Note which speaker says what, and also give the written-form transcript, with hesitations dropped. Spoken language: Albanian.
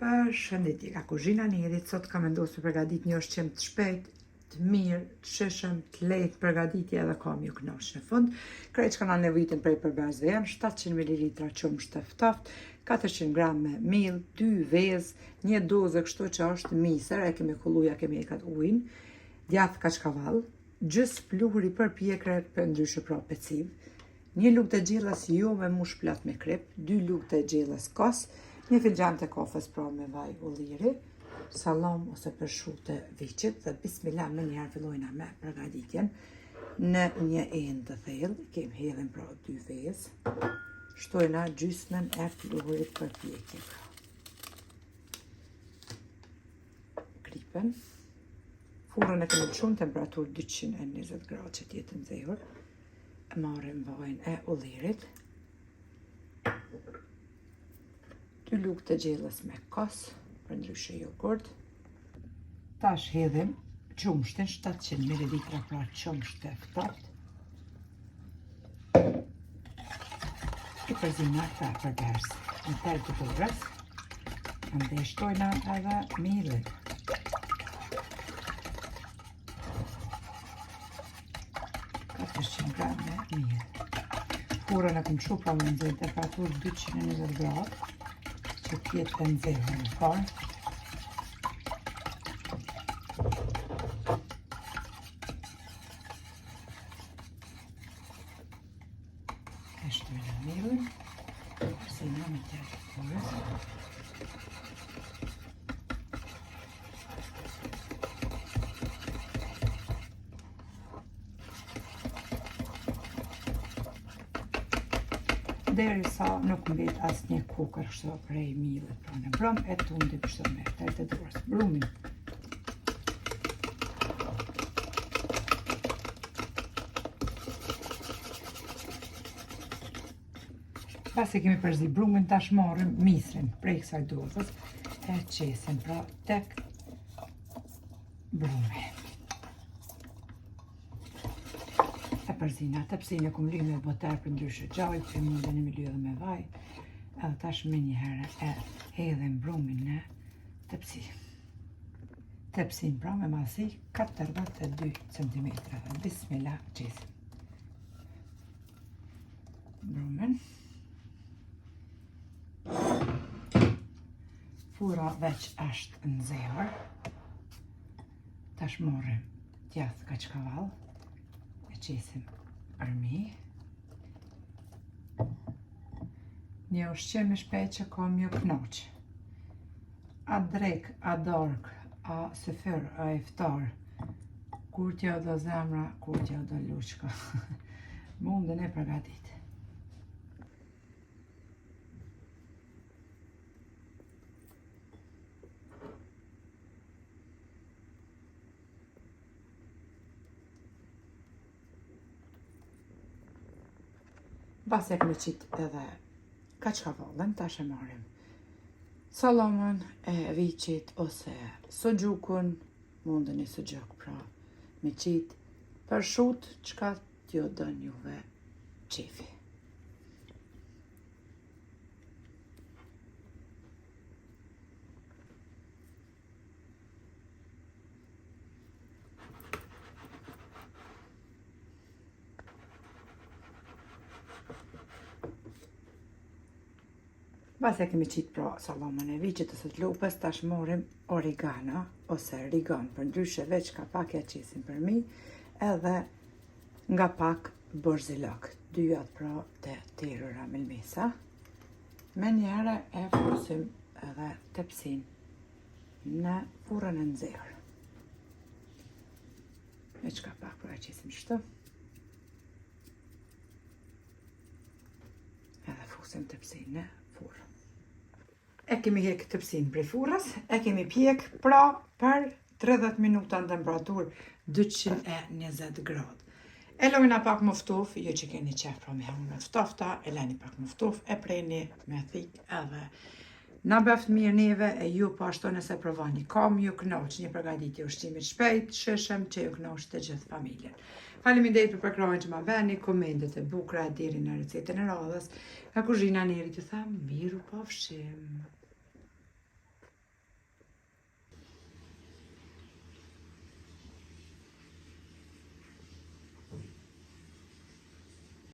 Speaker 1: Përshëndetje, ka kuzhina Nerit. Sot kam vendosur të përgatit një ushqim të shpejt, të mirë, të shishëm, të lehtë përgatitje edhe kam ju kënaqsh në fund. Krejt që kanë nevojitën prej përbërësve janë 700 ml qumësht të ftoft, 400 gram me miell, 2 vezë, një dozë kështu që është misër, e kemi kulluja, kemi ekat ujin, djath kaçkavall, gjys pluhuri për pjekre për ndryshe pra peciv, një lugë të gjellës jo me mush plot me krip, 2 lugë të gjellës kos, një filxhan të kafës pra me vaj ulliri, salam ose përshute viçit dhe bismillah me njëherë fillojna me përgatitjen në një enë të thellë, kemi hedhin pra 2 vezë, shtojna gjysmën e pluhurit për pjekje pra. Kripen, furrën e kemi çuar në temperaturë 220 gradë që t'jetë nxehur, marrim vajin e ullirit, 2 lugë të gjellës me kos, për ndryshe jogurt. Tash hedhim qumshtin, 700 ml pra qumsht të ftoft. I përzina këta përbërës në terë të burrës. Ande shtojna edhe mielin. Gram me miell. Furrën e kam çuar pra me nxehtë temperaturë 220 gradë. Që tjetë të nxehur në parë. E shtojnë mielin, përsejna me terë të burrës. Deri sa nuk mbet asnjë kukër kështu prej miellit pra në brum e tundim kështu me terë të dorës. Brumin. Pasi kemi përzi brumin, tash marrim misrin prej kësaj dozës e qesim pra tek brumi. Përzina tepsinë e kum lënë me botar për ndryshe gjallë, që mundeni me lye edhe me vaj. Edhe tash me njëherë e hedhim brumin në tepsi. Tepsin pra me masi 42 cm. Bismillah qesim. Brumin. Furra veç është nxehur. Tash morrim djath kaçkavall. Qesim armi. Një ushqim i shpejt që kam ju kënaq. A drek, a dark, a syfyr, a iftar, kur t'ja do zemra, kur t'ja do luçka. Mundën e përgatit. Pas e kemi qit edhe kaçkavallën, tash e marrim salamën e viçit ose suxhukun, mundeni suxhuk pra me qit, përshut, çka t'ju don juve qefi. Pas e kemi qit pra salamën e viçit ose të lopës, tash marrim oregano ose rigan, për ndryshe veç ka pak ja qesim për mi, edhe nga pak borzilok, 2 atë pra të terura melmesa. Me njëherë e fusim edhe tepsin në furrën e nxehur. Veç ka pak pra qesim shtu. Edhe fusim tepsin në furrë. E kemi hek tepsin prej furrës, e kemi pjek pra për 30 minuta në temperaturë 220 gradë. E lojna pak më ftof, jo që keni qef pra me hunë me ftofta, e leni pak më ftof, e preni me thik edhe na bëft mirë neve e ju po ashtu nëse provoni. Kam ju kënaq një përgatitje ushqimit shpejt, shishëm që ju kënaq të gjithë familjen. Faleminderit për përkrahjen që ma bëni, komentet e bukura deri në recetën e radhës. Nga kuzhina Nerit ju them miru pafshim.